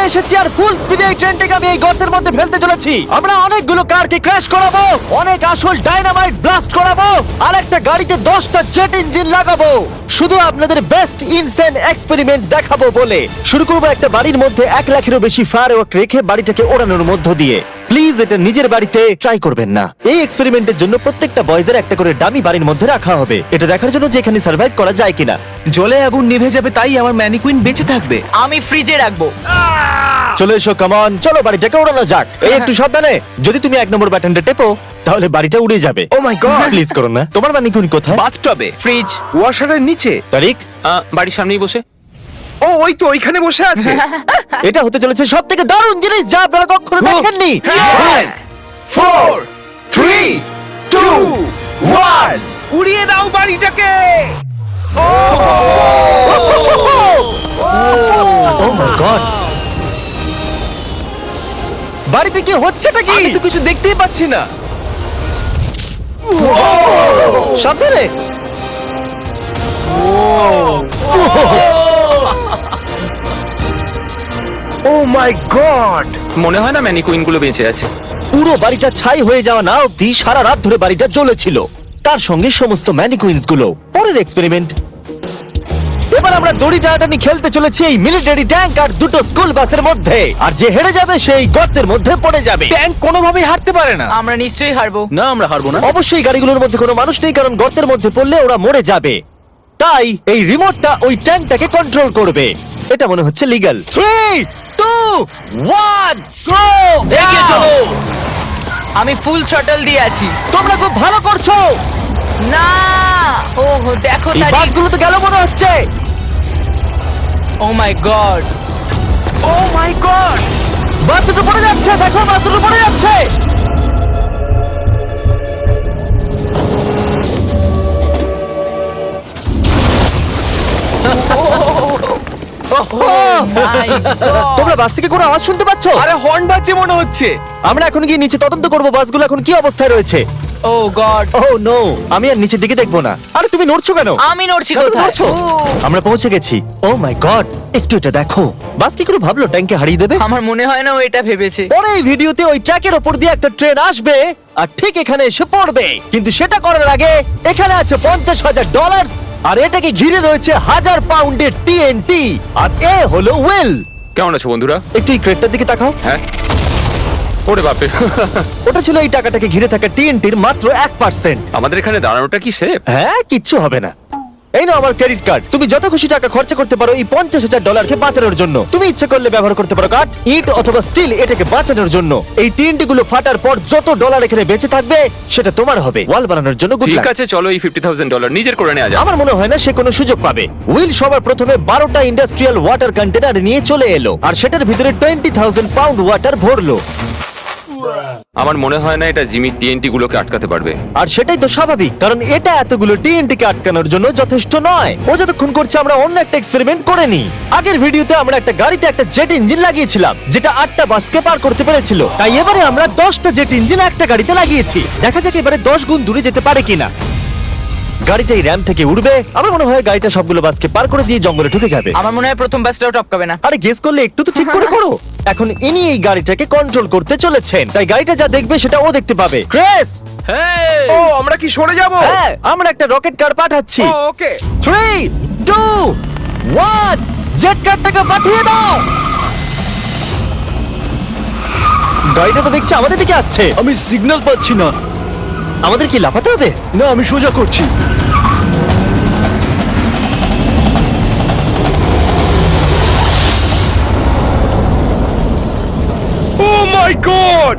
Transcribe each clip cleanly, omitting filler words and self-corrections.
ফিরে এসেছি আর ফুল স্পিডে এই ট্রেনটাকে আমি এই গর্তের মধ্যে ফেলতে চলেছি। আমরা অনেকগুলো কারকে ক্র্যাশ করাবো, অনেক আসল ডাইনামাইট ব্লাস্ট করাবো, আর একটা গাড়িতে 10টা জেট ইঞ্জিন লাগাবো, শুধু আপনাদের বেস্ট ইনসেন এক্সপেরিমেন্ট দেখাবো বলে। শুরু করবো একটা বাড়ির মধ্যে 1 লাখেরও বেশি ফায়ারওয়ার্ক রেখে বাড়িটাকে ওড়ানোর মধ্য দিয়ে। প্লিজ এটা নিজের বাড়িতে ট্রাই করবেন না। এই এক্সপেরিমেন্টের জন্য প্রত্যেকটা বয়েজের একটা করে ডামি বাড়ির মধ্যে রাখা হবে, এটা দেখার জন্য যে এখানে সার্ভাইভ করা যায় কিনা। জলে আগুন নিভে যাবে, তাই আমার ম্যানিকুইন বেঁচে থাকবে। আমি ফ্রিজে রাখবো। চলে এসো, কামন, চলো বাড়িটাকে ওড়ানো যাক। এই একটু সাবধানে, যদি তুমি 1 নম্বর বাটনটা টেপো তাহলে বাড়িটা উড়ে যাবে। ও মাই গড! প্লিজ করো না। তোমার ম্যানিকুইন কোথায়? বাথটবে, ফ্রিজ। ওয়াশারের নিচে। তারিক, বাড়ির সামনেই বসে। ও ওই তো ওইখানে বসে আছে। এটা হতে চলেছে সবথেকে দারুণ জিনিস যা আপনারা কখনো দেখেননি। 4 3 2 1 উড়িয়ে দাও বাড়িটাকে। Oh my God! বাড়িতে কি হচ্ছেটা কি? আমি তো কিছু দেখতেই পাচ্ছি না। সাবধানে। ও মাই গড! মনে হয় না ম্যানিকুইন গুলো বেঁচে আছে। পুরো বাড়িটা ছাই হয়ে যাওয়া না অব্দি সারা রাত ধরে বাড়িটা জ্বলেছিল, তার সঙ্গে সমস্ত ম্যানিকুইন্স গুলো। পরের এক্সপেরিমেন্ট, এবার আমরা দড়ি টানাটানি খেলতে চলেছি এই মিলিটারি ট্যাঙ্ক আর 2টো স্কুল বাসের মধ্যে, আর যে হেরে যাবে সেই গর্তের মধ্যে পড়ে যাবে। ট্যাঙ্ক কোনোভাবেই হারতে পারে না। আমরা নিশ্চয়ই হারবো। না, আমরা হারবো না। অবশ্যই গাড়িগুলোর মধ্যে কোনো মানুষ নেই, কারণ গর্তের মধ্যে পড়লে ওরা মরে যাবে। তাই এই রিমোটটা ওই ট্যাঙ্কটাকে কন্ট্রোল করবে। এটা মনে হচ্ছে লিগ্যাল। 3 2 1 গো! এগিয়ে চলো। আমি ফুল থ্রটল দিয়ে আছি। তোমরা খুব ভালো করছো। না, ওহ দেখো এই তারিক। বাসগুলো তো গেল মনে হচ্ছে। ও মাই গড! ও মাই গড! বাস দুটো পড়ে যাচ্ছে, দেখো বাস দুটো পড়ে যাচ্ছে। তোমরা বাস থেকে কোনো আওয়াজ শুনতে পাচ্ছ? আরে হর্ন বাজছে মনে হচ্ছে। আমরা এখন গিয়ে নিচে তদন্ত করব বাসগুলো এখন কি অবস্থায় রয়েছে। ও গড! ও নো, আমি আর নিচের দিকে দেখবো না। আরে তুমি নড়ছো কেন? আমি নড়ছি কেন কোথায়? নড়ছো? আমরা পৌঁছে গেছি। ও মাই গড, একটু এটা দেখো। বাস কি করে ভাবলো ট্যাঙ্কে হারিয়ে দেবে? আমার মনে হয় না ও এটা ভেবেছে। পরে এই ভিডিওতে ওই ট্র্যাকের ওপর দিয়ে একটা ট্রেন আসবে আর ঠিক এখানে এসে পড়বে, কিন্তু সেটা করার আগে এখানে আছে $50,000 আর এটাকে ঘিরে রয়েছে 1000 পাউন্ডের টিএনটি, আর এ হলো উইল। কেমন আছো বন্ধুরা? একটু এই ক্রেটটার দিকে তাকাও। হ্যাঁ, ওরে বাপরে। ওটা ছিল এই টাকাটাকে ঘিরে থাকা টিএনটির মাত্র 1%। আমাদের এখানে দাঁড়ানোটা কি সেফ? হ্যাঁ, কিচ্ছু হবে না। এই নাও আমার ক্রেডিট কার্ড, তুমি যত খুশি টাকা খরচা করতে পারো এই $50,000 বাঁচানোর জন্য। তুমি ইচ্ছে করলে ব্যবহার করতে পারো কাঠ, ইট অথবা স্টিল এটাকে বাঁচানোর জন্য। এই টিএনটি গুলো ফাটার পর যত ডলার এখানে বেঁচে থাকবে সেটা তোমার হবে। ওয়াল বানানোর জন্য গুড ঠিক লাক। আছে, চলো এই $50,000 নিজের করে নেওয়া যাক। আমার মনে হয় না সে কোনো সুযোগ পাবে। উইল সবার প্রথমে 12টা ইন্ডাস্ট্রিয়াল ওয়াটার কন্টেনার নিয়ে চলে এলো আর সেটার ভিতরে 20,000 পাউন্ড ওয়াটার ভরলো। আমার মনে হয় না এটা জিমি টিএনটি গুলোকে আটকাতে পারবে। আর সেটাই তো স্বাভাবিক, কারণ এটা এতগুলো টিএনটি কে আটকানোর জন্য যথেষ্ট নয়। ও যতক্ষণ করছে আমরা অন্য একটা এক্সপেরিমেন্ট করে নিই। আগের ভিডিওতে আমরা একটা গাড়িতে একটা জেট ইঞ্জিন লাগিয়েছিলাম যেটা 8টা বাসকে পার করতে পেরেছিল, তাই এবারে আমরা 10টা জেট ইঞ্জিন একটা গাড়িতে লাগিয়েছি। দেখা যাক এবারে 10 গুণ দূরে যেতে পারে কিনা। গাড়িটা এই র্যাম থেকে উঠবে। আমার মনে হয় গাড়িটা সবগুলো বাসকে পার করে দিয়ে জঙ্গলে ঢুকে যাবে। আমার মনে হয় প্রথম বাসটাও টপকাবে না। আরে গেস করলে একটু তো ঠিক করে করো। এখন ইনি এই গাড়িটাকে কন্ট্রোল করতে চলেছেন, তাই গাড়িটা যা দেখবে সেটা ও দেখতে পাবে। ক্রেস, ও আমরা কি সরে যাব? হ্যাঁ, আমরা একটা রকেট কার পাঠাচ্ছি। ওকে। 3 2 1 জেট কারটাকে পাঠিয়ে দাও। গাড়িটা তো দেখছি আমাদের দিকে আসছে। আমি সিগন্যাল পাচ্ছি না। আমাদের কি লাফাতে হবে? না, আমি সোজা করছি। ও মাই গড!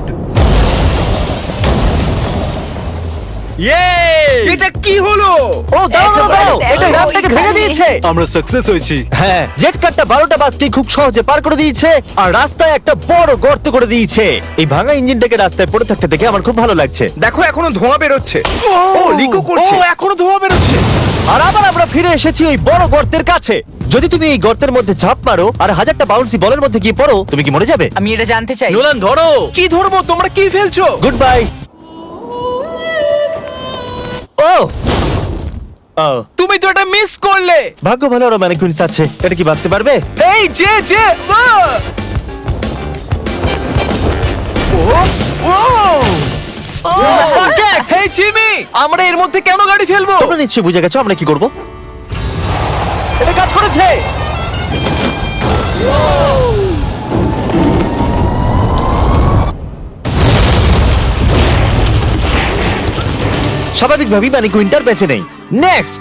এটা কি হলো? ও দাঁড়াও দাঁড়াও দাঁড়াও, একেবারে এটা দেখো, র্যামটাকে ভেঙে ওইখানে। দিয়েছে। আমরা সাকসেস হয়েছি। হ্যাঁ, জেট কারটা 12টা বাসকে খুব সহজে পার করে দিয়েছে আর রাস্তায় একটা বড় গর্ত করে দিয়েছে। এই ভাঙা ইঞ্জিনটাকে রাস্তায় পড়ে থাকতে দেখে আমার খুব ভালো লাগছে। দেখো এখনো ধোঁয়া বেরোচ্ছে। ও লিকো করছে। ও এখনো ধোঁয়া বেরোচ্ছে। আর আবার আমরা ফিরে এসেছি ওই বড় গর্তের কাছে। যদি তুমি এই গর্তের মধ্যে ঝাঁপ মারো আর 1000টা বাউন্সি বলের মধ্যে গিয়ে পড়ো, তুমি কি মরে যাবে? আমি এটা জানতে চাই। নোলান ধরো। কি ধরবো? তোমরা কি ফেলছো? Good bye. ও তুমি তো এটা মিস করলে। ভাগ্য ভালো, আরো ম্যানিকুইন্স আছে। এটা কি বাঁচতে পারবে? এই যে জিমি আমরা এর মধ্যে কেন গাড়ি ফেলবো? তোমরা নিশ্চয়ই বুঝে গেছো আমরা কি করব। এটা কাজ করেছে। স্বাভাবিকভাবেই মানে কুইন্টার বেঁচে নেই। নেক্সট